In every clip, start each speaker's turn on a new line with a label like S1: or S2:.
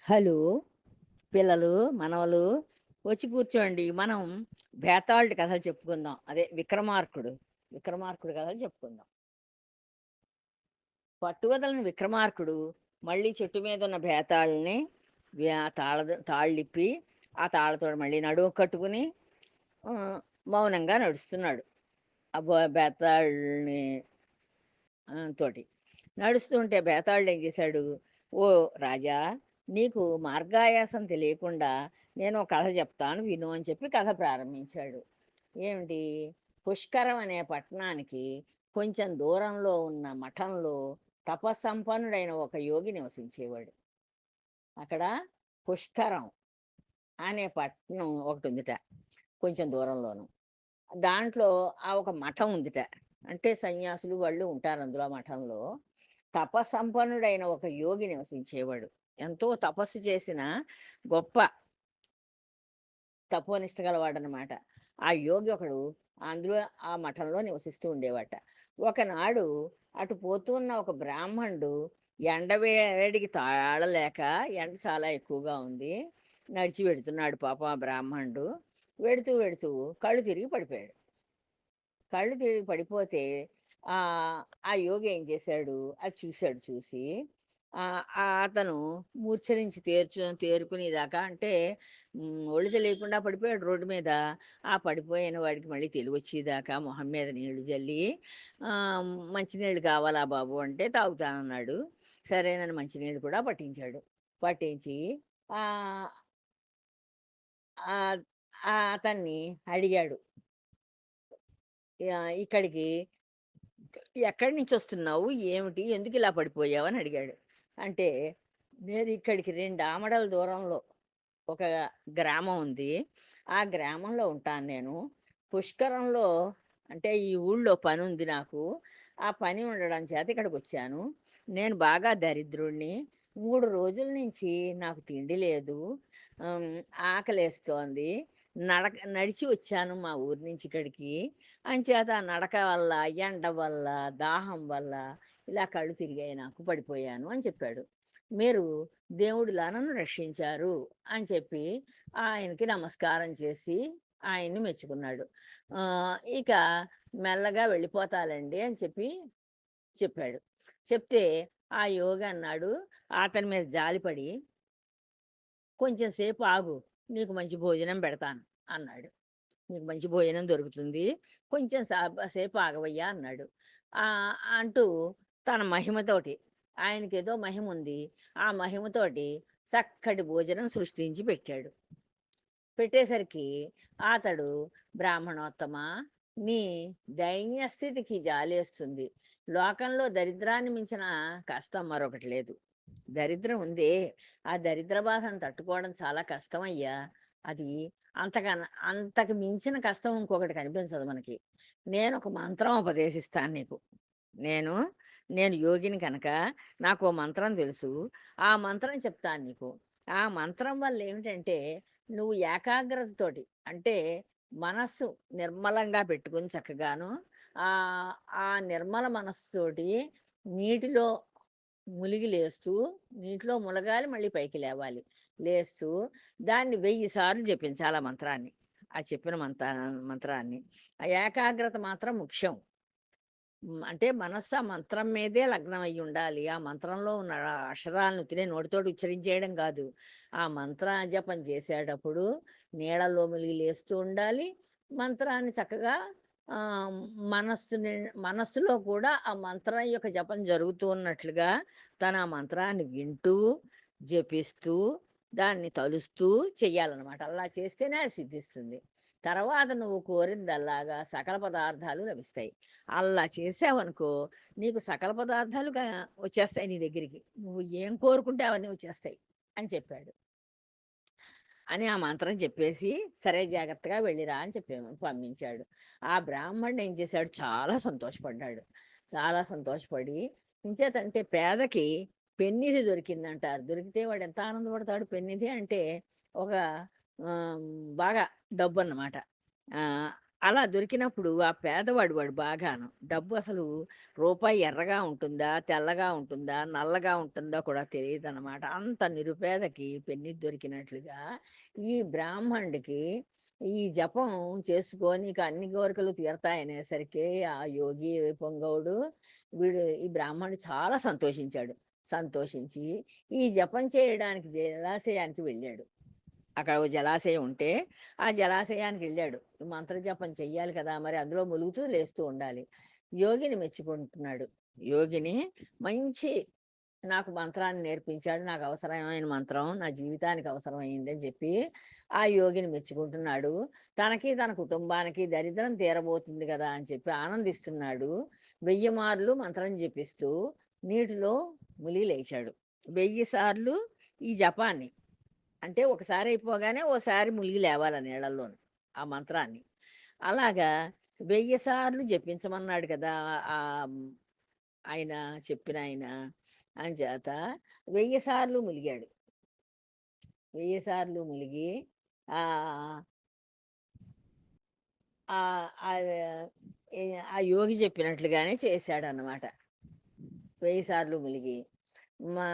S1: Hello! పిల్లలు, మనవలు వచ్చి కూర్చోండి. మనం బేతాళుడి కథలు చెప్పుకుందాం. అదే విక్రమార్కుడు కథలు చెప్పుకుందాం. పట్టువదలని విక్రమార్కుడు మళ్ళీ చెట్టు మీదున్న బేతాళుని తాళ్ళిప్పి, ఆ తాళ్ళతోటి మళ్ళీ నడుము కట్టుకుని మౌనంగా నడుస్తున్నాడు. ఆ బేతాళుని తోటి. నడుస్తుంటే బేతాళుడేం చేశాడు, "ఓ రాజా! నీకు మార్గాయాసం తెలియకుండా నేనో కథ చెప్తాను విను" అని చెప్పి కథ ప్రారంభించాడు. ఏమిటి? పుష్కరం అనే పట్టణానికి కొంచెం దూరంలో ఉన్న మఠంలో తపస్సంపన్నుడైన ఒక యోగి నివసించేవాడు. అక్కడ పుష్కరం అనే పట్టణం ఒకటుందిట కొంచెం దూరంలోను. దాంట్లో ఒక మఠం ఉందిట. అంటే సన్యాసులు వాళ్ళు ఉంటారు అందులో ఆ మఠంలో. తపస్సంపన్నుడైన ఒక యోగి నివసించేవాడు. ఎంతో తపస్సు చేసిన గొప్ప తపోనిష్ట గలవాడనమాట. ఆ యోగి ఒకడు అందులో ఆ మఠంలో నివసిస్తూ ఉండేవాట. ఒకనాడు అటు పోతున్న ఒక బ్రాహ్మణుడు వేడికి తాళలేక, ఎండ చాలా ఎక్కువగా ఉంది. నడిచి వెడుతున్నాడు పాపం ఆ బ్రాహ్మణుడు. వెడుతూ కళ్ళు తిరిగి పడిపోయాడు. కళ్ళు తిరిగి పడిపోతే ఆ యోగి ఏం చేశాడు, అది చూసాడు. చూసి అతను మూర్ఛ నుంచి తేరుకునేదాకా అంటే ఒళ్ళు తెలియకుండా పడిపోయాడు రోడ్డు మీద. ఆ పడిపోయిన వాడికి మళ్ళీ తెలివొచ్చేదాకా మొహం మీద నీళ్లు జల్లి, "మంచినీళ్ళు కావాలా బాబు" అంటే తాగుతానన్నాడు. సరేనని మంచినీళ్ళు కూడా పట్టించాడు. పట్టించి ఆహ్, ఆహ్, అతన్ని అడిగాడు. "ఇక్కడికి ఎక్కడి నుంచొస్తున్నావు? ఏమిటి? ఎందుకిలా పడిపోయావు?" అని అడిగాడు. అంటే, "నేను ఇక్కడికి 2 ఆమడల దూరంలో ఒక గ్రామం ఉంది. ఆ గ్రామంలో ఉంటాను నేను. పుష్కరంలో అంటే ఈ ఊళ్ళో పనుంది నాకు. ఆ పని ఉండడం చేత ఇక్కడికొచ్చాను. నేను బాగా దరిద్రుడిని. 3 రోజుల నుంచి నాకు తిండి లేదు. హ్మ్. ఆకలేస్తోంది. నడిచి వచ్చాను మా ఊరు నుంచి ఇక్కడికి. అంచేత ఆ నడక వల్ల, ఎండ వల్ల, దాహం వల్ల ఇలా కళ్ళు తిరిగాయి నాకు, పడిపోయాను" అని చెప్పాడు. "మీరు దేవుడిలా నన్ను రక్షించారు" అని చెప్పి ఆయనకి నమస్కారం చేసి ఆయన్ని మెచ్చుకున్నాడు. ఇక మెల్లగా వెళ్ళిపోతాలండి అని చెప్పాడు. చెప్తే ఆ యోగి అన్నాడు, అతని మీద జాలిపడి, "కొంచెం సేపు ఆగు, నీకు మంచి భోజనం పెడతాను" అన్నాడు. "నీకు మంచి భోజనం దొరుకుతుంది. కొంచెం సేపు ఆగవయ్యా" అన్నాడు. అంటూ తన మహిమతోటి, ఆయనకేదో మహిముంది. ఆ మహిమతోటి చక్కటి భోజనం సృష్టించి పెట్టాడు. పెట్టేసరికి అతడు, "బ్రాహ్మణోత్తమా! నీ దైన్య స్థితికి జాలేస్తుంది. లోకంలో దరిద్రాన్ని మించిన కష్టం మరొకటి లేదు. దరిద్రం ఉందే, ఆ దరిద్ర బాధను తట్టుకోవడం చాలా కష్టమయ్యా. అది అంతకు మించిన కష్టం ఇంకొకటి కనిపించదు మనకి. నేనొక మంత్రం ఉపదేశిస్తాను నీకు. నేను నేను యోగిని కనుక నాకో మంత్రం తెలుసు. ఆ మంత్రం చెప్తాను నీకు. ఆ మంత్రం వల్ల ఏమిటంటే, నువ్వు ఏకాగ్రతతోటి అంటే మనస్సు నిర్మలంగా పెట్టుకొని చక్కగాను, ఆహ్, ఆ నిర్మల మనస్సుతోటి నీటిలో ములిగి లేస్తూ, నీటిలో ములగాలి మళ్ళీ పైకి లేవాలి. లేస్తూ దాన్ని 1000 సార్లు జపించాలి ఆ మంత్రాన్ని. ఆ చెప్పిన మంత్రాన్ని. ఆ ఏకాగ్రత మాత్రం ముఖ్యం. అంటే మనస్సు ఆ మంత్రం మీదే లగ్నమై ఉండాలి. ఆ మంత్రంలో ఉన్న అక్షరాలను ఉత్తినే నోటితోటి ఉచ్చరించేయడం గాదు. ఆ మంత్ర జపం చేసేటప్పుడు నీళ్ళలో మునిగి లేస్తూ ఉండాలి. మంత్రాన్ని చక్కగా ఆహ్, మనస్సుని మనస్సులో కూడా ఆ మంత్రం యొక్క జపం జరుగుతూ ఉన్నట్లుగా తను ఆ మంత్రాన్ని వింటూ, జపిస్తూ, దాన్ని తలుస్తూ చెయ్యాలనమాట. అలా చేస్తేనే అది సిద్ధిస్తుంది. తర్వాత నువ్వు కోరిందల్లాగా సకల పదార్థాలు లభిస్తాయి. అలా చేసావనుకో, నీకు సకల పదార్థాలు వచ్చేస్తాయి నీ దగ్గరికి. నువ్వు ఏం కోరుకుంటే అవన్నీ వచ్చేస్తాయి అని చెప్పాడు. అని ఆ మంత్రం చెప్పేసి, సరే జాగ్రత్తగా వెళ్ళిరా అని పంపించాడు. ఆ బ్రాహ్మణుడు ఏం చేశాడు, చాలా సంతోషపడ్డాడు. చాలా సంతోషపడి, ఇంచేతంటే పేదకి పెన్నిధి దొరికిందంటారు. దొరికితే వాడు ఎంత ఆనందపడతాడు. పెన్నిధి అంటే ఒక ఆహ్, బాగా డబ్బన్నమాట. ఆహ్, అలా దొరికినప్పుడు ఆ పేదవాడు వాడు బాగాను. డబ్బు అసలు రూపాయి ఎర్రగా ఉంటుందా? తెల్లగా ఉంటుందా? నల్లగా ఉంటుందా కూడా తెలీదనమాట. అంత నిరుపేదకి పెన్నిది దొరికినట్లుగా ఈ బ్రాహ్మణుడికి ఈ జపం చేసుకొని ఇక అన్ని కోరికలు తీరతాయనేసరికి ఆ యోగి పొంగవుడు ఈ బ్రాహ్మణుడు చాలా సంతోషించాడు. సంతోషించి ఈ జపం చేయడానికి జలాశయానికి వెళ్ళాడు. అక్కడ ఓ జలాశయం ఉంటే, ఆ జలాశయానికెళ్ళాడు. మంత్రజపం చెయ్యాలి కదా! మరి అందులో ములుగుతూ లేస్తూ ఉండాలి. యోగిని మెచ్చుకుంటున్నాడు. యోగిని మంచి నాకు మంత్రాన్ని నేర్పించాడు. నాకు అవసరమైన మంత్రం. నా జీవితానికి అవసరమైందని చెప్పి, ఆ యోగిని మెచ్చుకుంటున్నాడు. తనకి, తన కుటుంబానికి దరిద్రం తీరబోతుంది గదా! అని చెప్పి ఆనందిస్తున్నాడు. 1000 మార్లు మంత్రం జపిస్తూ నీటిలో మునిగి లేచాడు. 1000 సార్లు ఈ జపాన్ని అంటే ఒకసారి అయిపోగానే ఓసారి మునిగి లేవాలి ఆ నీళ్ళల్లోని. ఆ మంత్రాన్ని. అలాగా 1000 సార్లు జపించమన్నాడు కదా! ఆహ్, ఆయన చెప్పినాయన. అంచేత 1000 సార్లు ములిగాడు. 1000 సార్లు ములిగి ఆహ్, ఆహ్, ఆహ్, ఆ యోగి చెప్పినట్లుగానే చేశాడన్నమాట. 1000 సార్లు ములిగి. మా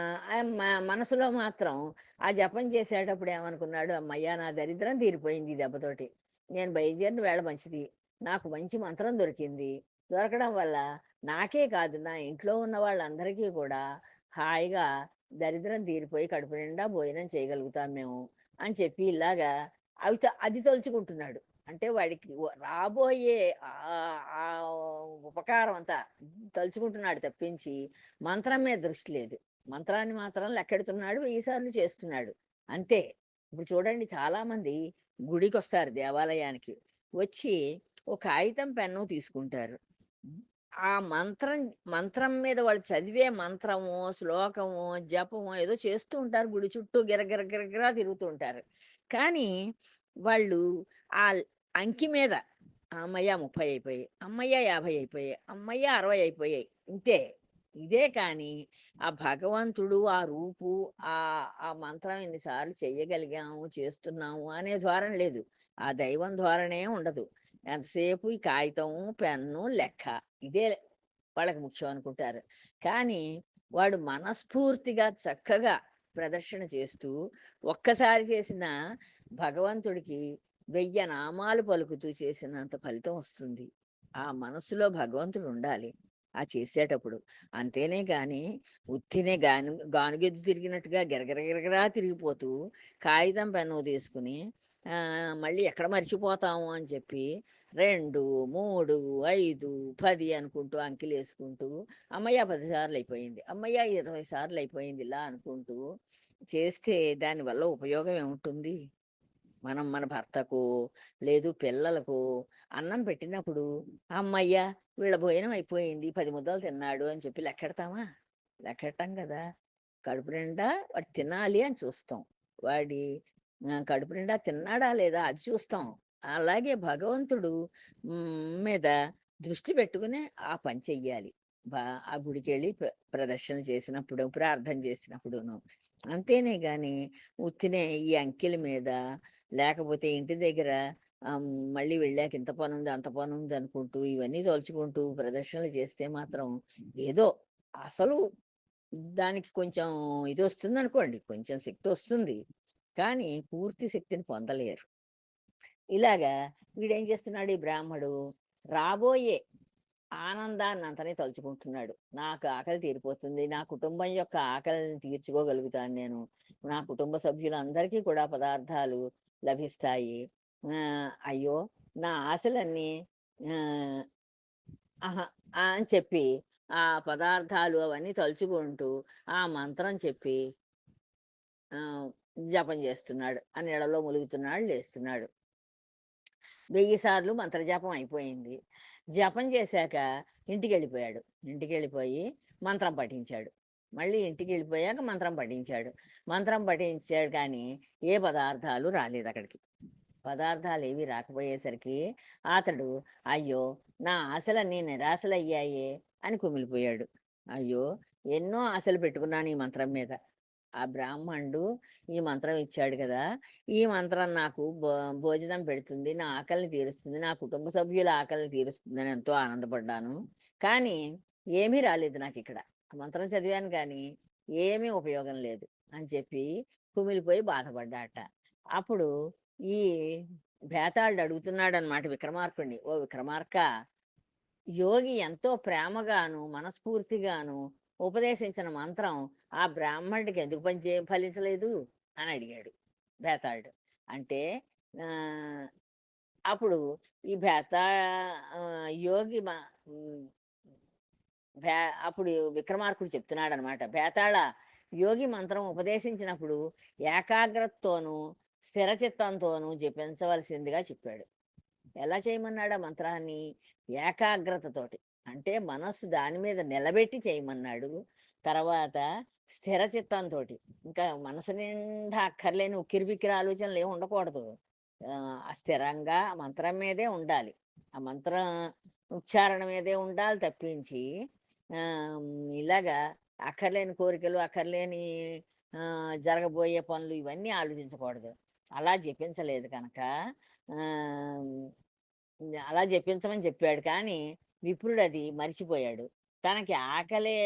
S1: మనసులో మాత్రం ఆ జపం చేసేటప్పుడు ఏమనుకున్నాడు, హమ్మయ్య! నా దరిద్రం తీరిపోయింది ఈ దెబ్బతోటి. నేను బయలుదేరిన వేళ మంచిది. నాకు మంచి మంత్రం దొరికింది. దొరకడం వల్ల నాకే కాదు, నా ఇంట్లో ఉన్న వాళ్ళందరికీ కూడా హాయిగా దరిద్రం తీరిపోయి కడుపు నిండా భోజనం చేయగలుగుతాం మేము అని చెప్పి ఇలాగా అది తలుచుకుంటున్నాడు. అంటే వాడికి రాబోయే ఉపకారం అంతా తలుచుకుంటున్నాడు తప్పించి మంత్రం మీద దృష్టి లేదు. మంత్రాన్ని మాత్రం లెక్కెడుతున్నాడు. 1000 సార్లు చేస్తున్నాడు. అంతే. ఇప్పుడు చూడండి చాలామంది గుడికొస్తారు దేవాలయానికి. వచ్చి ఓ కాగితం, పెన్ను తీసుకుంటారు. హ్మ్. ఆ మంత్రం మీద వాళ్ళు చదివే మంత్రమో, శ్లోకమో, జపమో ఏదో చేస్తూ ఉంటారు. గుడి చుట్టూ గిరగిర తిరుగుతూ ఉంటారు. కానీ వాళ్ళు ఆ అంకి మీద హమ్మయ్య! 30 అయిపోయాయి. హమ్మయ్య! 50 అయిపోయాయి. హమ్మయ్య! 60 అయిపోయాయి. ఇంతే. ఇదే కానీ ఆ భగవంతుడు, ఆ రూపు, ఆ మంత్రం ఇన్ని సార్లు చెయ్యగలిగాము, చేస్తున్నాము అనే ధోరణ లేదు. ఆ దైవం ధోరణే ఉండదు. ఎంతసేపు ఈ కాగితము, పెన్ను, లెక్క. ఇదే వాళ్ళకి ముఖ్యం అనుకుంటారు. కానీ వాడు మనస్ఫూర్తిగా చక్కగా ప్రదర్శన చేస్తూ ఒక్కసారి చేసిన భగవంతుడికి 1000 నామాలు పలుకుతూ చేసినంత ఫలితం వస్తుంది. ఆ మనస్సులో భగవంతుడుండాలి. ఆ చేసేటప్పుడు. అంతేనే గాని ఉత్తినే గానుగెద్దు తిరిగినట్టుగా గిరగిరా తిరిగిపోతూ కాగితం, పెన్ను తీసుకొని మళ్ళీ ఎక్కడ మర్చిపోతాము అని చెప్పి 2, 3, 5, 10 అనుకుంటూ అంకెలేసుకుంటూ హమ్మయ్య! 10 సార్లయిపోయింది. హమ్మయ్య! 20 సార్లయిపోయింది ఇలా అనుకుంటూ చేస్తే దానివల్ల ఉపయోగం ఏముంటుంది? మనం మన భర్తకో, లేదు పిల్లలకో అన్నం పెట్టినప్పుడు, హమ్మయ్య! వీళ్ళ భోజనం అయిపోయింది. 10 ముద్దలు తిన్నాడు అని చెప్పి లెక్కెడతామా? లెక్కెట్టం గదా! కడుపు నిండా వాడు తినాలి అని చూస్తాం. వాడి కడుపు నిండా తిన్నాడా లేదా అది చూస్తాం. అలాగే భగవంతుడు మీద దృష్టి పెట్టుకునే ఆ పని చెయ్యాలి. బా ఆ గుడికెళ్ళి ప్రదర్శన చేసినప్పుడు, ప్రార్థన చేసినప్పుడును. అంతేనే గాని ఉత్తినే ఈ అంకెల మీద లేకపోతే ఇంటి దగ్గర మళ్ళీ వెళ్ళాక ఇంత పనుంది, అంత పనుంది అనుకుంటూ ఇవన్నీ తలుచుకుంటూ ప్రదర్శనలు చేస్తే మాత్రం ఏదో అసలు దానికి కొంచెం ఇదొస్తుందనుకోండి. కొంచెం శక్తొస్తుంది. కానీ పూర్తి శక్తిని పొందలేరు. ఇలాగా వీడేం చేస్తున్నాడు ఈ బ్రాహ్మడు, రాబోయే ఆనందాన్నంతని తలుచుకుంటున్నాడు. నాకు ఆకలి తీరిపోతుంది. నా కుటుంబం యొక్క ఆకలిని తీర్చుకోగలుగుతాను నేను. నా కుటుంబ సభ్యులందరికీ కూడా పదార్థాలు లభిస్తాయి. అయ్యో! నా ఆశలన్నీ ఆహ్, అహా! అని చెప్పి ఆ పదార్థాలు అవన్నీ తలుచుకుంటూ, ఆ మంత్రం చెప్పి ఆహ్, జపం చేస్తున్నాడు. ఆ నీళ్ళలో ములుగుతున్నాడు, లేస్తున్నాడు. 1000 సార్లు మంత్రజపం అయిపోయింది. జపం చేశాక ఇంటికెళ్ళిపోయాడు. ఇంటికెళ్ళిపోయి మంత్రం పఠించాడు. మళ్ళీ ఇంటికెళ్ళిపోయాక మంత్రం పఠించాడు. మంత్రం పఠించాడు కానీ ఏ పదార్థాలు రాలేదక్కడికి. పదార్థాలేవి రాకపోయేసరికి అతడు అయ్యో! నా ఆశలన్నీ నిరాశలయ్యాయే అని కుమిలిపోయాడు. అయ్యో! ఎన్నో ఆశలు పెట్టుకున్నాను ఈ మంత్రం మీద. ఆ బ్రాహ్మణుడు ఈ మంత్రం ఇచ్చాడు కదా! ఈ మంత్రం నాకు భోజనం పెడుతుంది, నా ఆకలిని తీరుస్తుంది, నా కుటుంబ సభ్యుల ఆకలిని తీరుస్తుందని ఎంతో ఆనందపడ్డాను. కానీ ఏమీ రాలేదు నాకిక్కడ. ఆ మంత్రం చదివాను గానీ, ఏమీ ఉపయోగం లేదు అని చెప్పి కుమిలిపోయి బాధపడ్డాట. అప్పుడు ఈ భేతాళుడు అడుగుతున్నాడనమాట విక్రమార్కుడిని, "ఓ విక్రమార్కా! యోగి ఎంతో ప్రేమగాను, మనస్ఫూర్తిగాను ఉపదేశించిన మంత్రం ఆ బ్రాహ్మణుడికి ఎందుకు ఫలించలేదు అని అడిగాడు బేతాళుడు. అంటే ఆహ్, అప్పుడు ఈ యోగి హ్మ్. భే అప్పుడు విక్రమార్కుడు చెప్తున్నాడనమాట. "బేతాళా! యోగి మంత్రం ఉపదేశించినప్పుడు ఏకాగ్రతతోనూ, స్థిరచిత్తంతోనూ జపించవలసిందిగా చెప్పాడు." ఎలా చేయమన్నాడు ఆ మంత్రాన్ని? ఏకాగ్రతతోటి. అంటే మనస్సు దాని మీద నిలబెట్టి చేయమన్నాడు. తర్వాత స్థిర చిత్తంతోటి. ఇంకా మనసు నిండా అక్కర్లేని ఉక్కిరిబిక్కిరి ఆలోచనలేమి ఉండకూడదు. స్థిరంగా ఆ మంత్రం మీదే ఉండాలి. ఆ మంత్రం ఉచ్చారణ మీదే ఉండాలి తప్పించి ఇలాగా అక్కర్లేని కోరికలు, అక్కర్లేని జరగబోయే పనులు ఇవన్నీ ఆలోచించకూడదు. అలా జపించలేదు కనుక ఆహ్ అలా జపించమని చెప్పాడు. కానీ విప్రుడది మరిచిపోయాడు. తనకి ఆకలే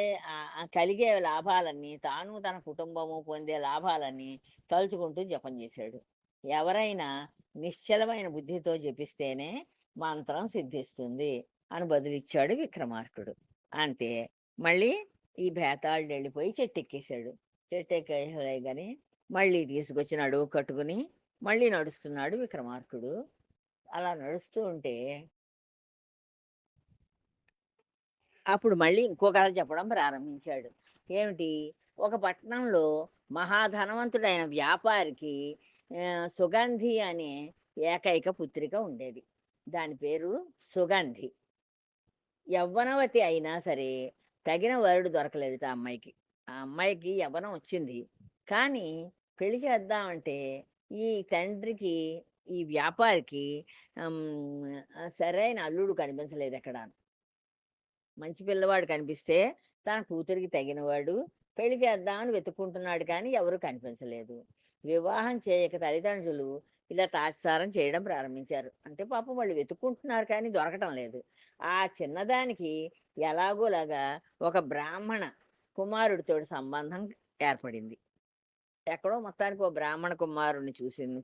S1: కలిగే లాభాలన్నీ, తాను తన కుటుంబము పొందే లాభాలన్నీ తలుచుకుంటూ జపం చేశాడు. ఎవరైనా నిశ్చలమైన బుద్ధితో జపిస్తేనే మంత్రం సిద్ధిస్తుంది అని బదులిచ్చాడు విక్రమార్కుడు. అంతే. మళ్ళీ ఈ భేతాళుడెళ్ళిపోయి చెట్టెక్కేశాడు. చెట్టెక్కేయగానే మళ్ళీ తీసుకొచ్చి నడుము కట్టుకుని మళ్ళీ నడుస్తున్నాడు విక్రమార్కుడు. అలా నడుస్తూ ఉంటే, అప్పుడు మళ్ళీ ఇంకో కథ చెప్పడం ప్రారంభించాడు. ఏమిటి? ఒక పట్టణంలో మహాధనవంతుడైన వ్యాపారికి సుగంధి అనే ఏకైక పుత్రిక ఉండేది. దాని పేరు సుగంధి. యవ్వనవతి అయినా సరే, తగిన వరుడు దొరకలేదుట ఆ అమ్మాయికి. ఆ అమ్మాయికి యవ్వనం వచ్చింది. కానీ పెళ్లి చేద్దామంటే ఈ తండ్రికి, ఈ వ్యాపారికి సరైన అల్లుడు కనిపించలేదెక్కడాను. మంచి పిల్లవాడు కనిపిస్తే తన కూతురికి తగినవాడు పెళ్లి చేద్దామని వెతుక్కుంటున్నాడు కానీ ఎవరు కనిపించలేదు. వివాహం చేయక తల్లిదండ్రులు ఇలా తాత్సారం చేయడం ప్రారంభించారు. అంటే పాపం వాళ్ళు వెతుక్కుంటున్నారు కానీ దొరకటం లేదు. ఆ చిన్నదానికి ఎలాగోలాగా ఒక బ్రాహ్మణ కుమారుడితోటి సంబంధం ఏర్పడింది. ఎక్కడో మొత్తానికి ఓ బ్రాహ్మణ కుమారుడిని చూసింది.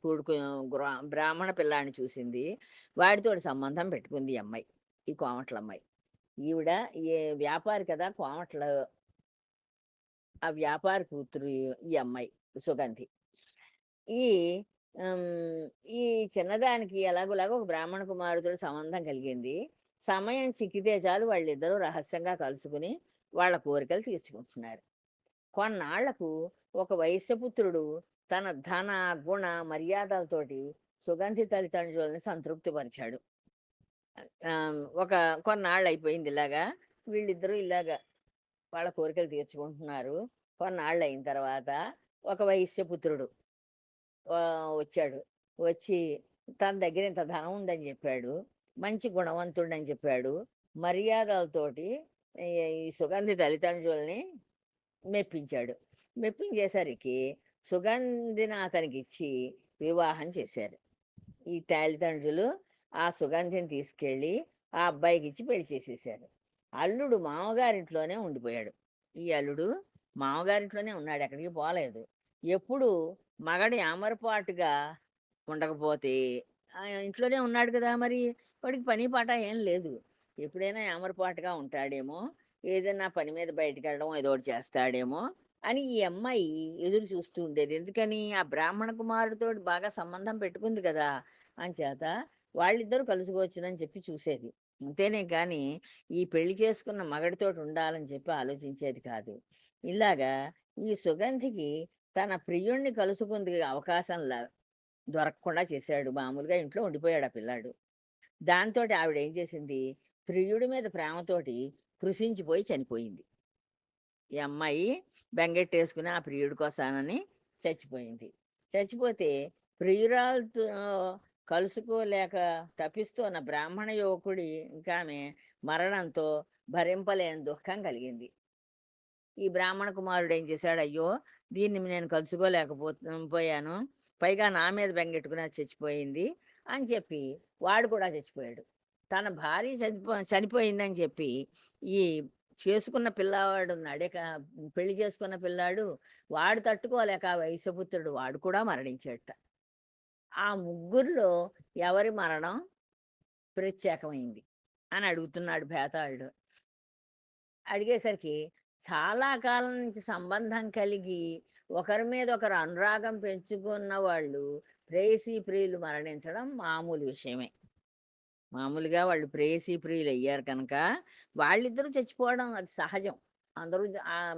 S1: బ్రాహ్మణ పిల్లాడిని చూసింది. వాడితోటి సంబంధం పెట్టుకుంది ఈ అమ్మాయి. ఈ కోమట్లమ్మాయి. ఈవిడ వ్యాపారి కదా! కోమట్ల ఆ వ్యాపారి కూతురు ఈ అమ్మాయి సుగంధి. ఈ హ్మ్. ఈ చిన్నదానికి ఎలాగోలాగో ఒక బ్రాహ్మణ కుమారుడితోటి సంబంధం కలిగింది. సమయం చిక్కితే చాలు వాళ్ళిద్దరూ రహస్యంగా కలుసుకుని వాళ్ళ కోరికలు తీర్చుకుంటున్నారు. కొన్నాళ్లకు ఒక వైశ్యపుత్రుడు తన ధన, గుణ, మర్యాదలతోటి సుగంధి తల్లిదండ్రులని సంతృప్తిపరిచాడు. ఒక కొన్నాళ్ళయిపోయింది ఇలాగా. వీళ్ళిద్దరూ ఇలాగా వాళ్ళ కోరికలు తీర్చుకుంటున్నారు. కొన్నాళ్ళయిన తర్వాత ఒక వైశ్యపుత్రుడు వచ్చాడు. వచ్చి తన దగ్గర ఇంత ధనం ఉందని చెప్పాడు. మంచి గుణవంతుడని చెప్పాడు. మర్యాదలతోటి ఈ ఈ సుగంధి తల్లిదండ్రులని మెప్పించాడు. మెప్పించేసరికి సుగంధిని అతనికిచ్చి వివాహం చేశారు. ఈ తల్లిదండ్రులు ఆ సుగంధిని తీసుకెళ్ళి ఆ అబ్బాయికిచ్చి పెళ్లి చేసేసారు. అల్లుడు మామగారింట్లోనే ఉండిపోయాడు. ఈ అల్లుడు మామగారింట్లోనే ఉన్నాడు. ఎక్కడికి పోలేదు. ఎప్పుడు మగడు ఏమరపాటుగా ఉండకపోతే ఇంట్లోనే ఉన్నాడు కదా! మరి వాడికి పని పాట ఏం లేదు. ఎప్పుడైనా ఏమరపాటుగా ఉంటాడేమో, ఏదైనా పని మీద బయటికెళ్ళడం ఏదో ఒకటి చేస్తాడేమో అని ఈ అమ్మాయి ఎదురు చూస్తూ ఉండేది. ఎందుకని? ఆ బ్రాహ్మణ కుమారుడితోటి బాగా సంబంధం పెట్టుకుంది కదా! అంచేత వాళ్ళిద్దరూ కలుసుకోవచ్చునని చెప్పి చూసేది. అంతేనే గాని, ఈ పెళ్లి చేసుకున్న మగడితోటి ఉండాలని చెప్పి ఆలోచించేది కాదు. ఇలాగా ఈ సుగంధికి తన ప్రియుడిని కలుసుకుందుకు అవకాశం దొరకకుండా చేశాడు. మామూలుగా ఇంట్లో ఉండిపోయాడు ఆ పిల్లాడు. దాంతోటి ఆవిడేం చేసింది, ప్రియుడి మీద ప్రేమతోటి కృశించిపోయి చనిపోయింది. ఈ అమ్మాయి బెంగెట్టేసుకుని ఆ ప్రియుడి కోసానని చచ్చిపోయింది. చచ్చిపోతే ప్రియురాలుతో కలుసుకోలేక తపిస్తున్న బ్రాహ్మణ యువకుడి ఇంకామె మరణంతో భరింపలేని దుఃఖం కలిగింది. ఈ బ్రాహ్మణ కుమారుడు ఏం చేశాడు, అయ్యో! దీన్ని నేను పోయాను. పైగా నా మీద బెంగెట్టుకుని అది చచ్చిపోయింది అని చెప్పి వాడు కూడా చచ్చిపోయాడు. తన భార్య చనిపోయిందని చెప్పి ఈ చేసుకున్న పిల్లవాడున్నాడే పెళ్లి చేసుకున్న పిల్లాడు, వాడు తట్టుకోలేక ఆ వైశ్యపుత్రుడు వాడు కూడా మరణించాడట. ఆ ముగ్గురిలో ఎవరి మరణం ప్రత్యేకమైంది అని అడుగుతున్నాడు బేతాళుడు. అడిగేసరికి చాలా కాలం నుంచి సంబంధం కలిగి ఒకరి మీద ఒకరు అనురాగం పెంచుకున్న వాళ్ళు ప్రేయసీ ప్రియులు మరణించడం మామూలు విషయమే. మామూలుగా వాళ్ళు ప్రేయసీ ప్రియులు అయ్యారు కనుక వాళ్ళిద్దరూ చచ్చిపోవడం అది సహజం. అందరూ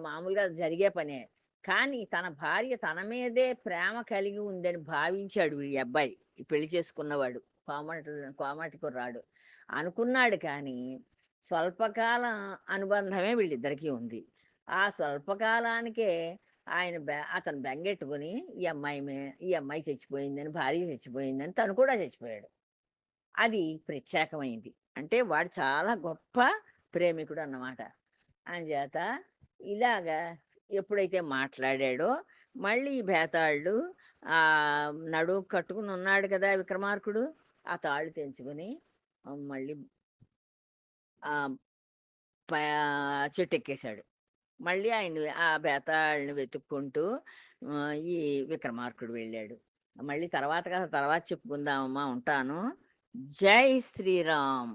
S1: మామూలుగా జరిగే పనే. కానీ తన భార్య తన మీదే ప్రేమ కలిగి ఉందని భావించాడు ఈ అబ్బాయి, ఈ పెళ్లి చేసుకున్నవాడు, కోమటి కోమటి కుర్రాడు అనుకున్నాడు. కానీ స్వల్పకాలం అనుబంధమే వీళ్ళిద్దరికీ ఉంది. ఆ స్వల్పకాలానికే అతను బెంగెట్టుకుని ఈ అమ్మాయి చచ్చిపోయిందని, భార్య చచ్చిపోయిందని తను కూడా చచ్చిపోయాడు. అది ప్రత్యేకమైంది. అంటే వాడు చాలా గొప్ప ప్రేమికుడు అన్నమాట. అంచేత ఇలాగా ఎప్పుడైతే మాట్లాడాడో మళ్ళీ ఈ బేతాళుడు నడుము కట్టుకుని ఉన్నాడు కదా విక్రమార్కుడు, ఆ తాళ్ళు తెంచుకొని మళ్ళీ ఆహ్, ప చెట్టెక్కేశాడు. మళ్ళీ ఆ బేతాళుని వెతుక్కుంటూ ఈ విక్రమార్కుడు వెళ్ళాడు. మళ్ళీ తర్వాత కథ తర్వాత చెప్పుకుందామమ్మా. ఉంటాను. జై శ్రీరామ్.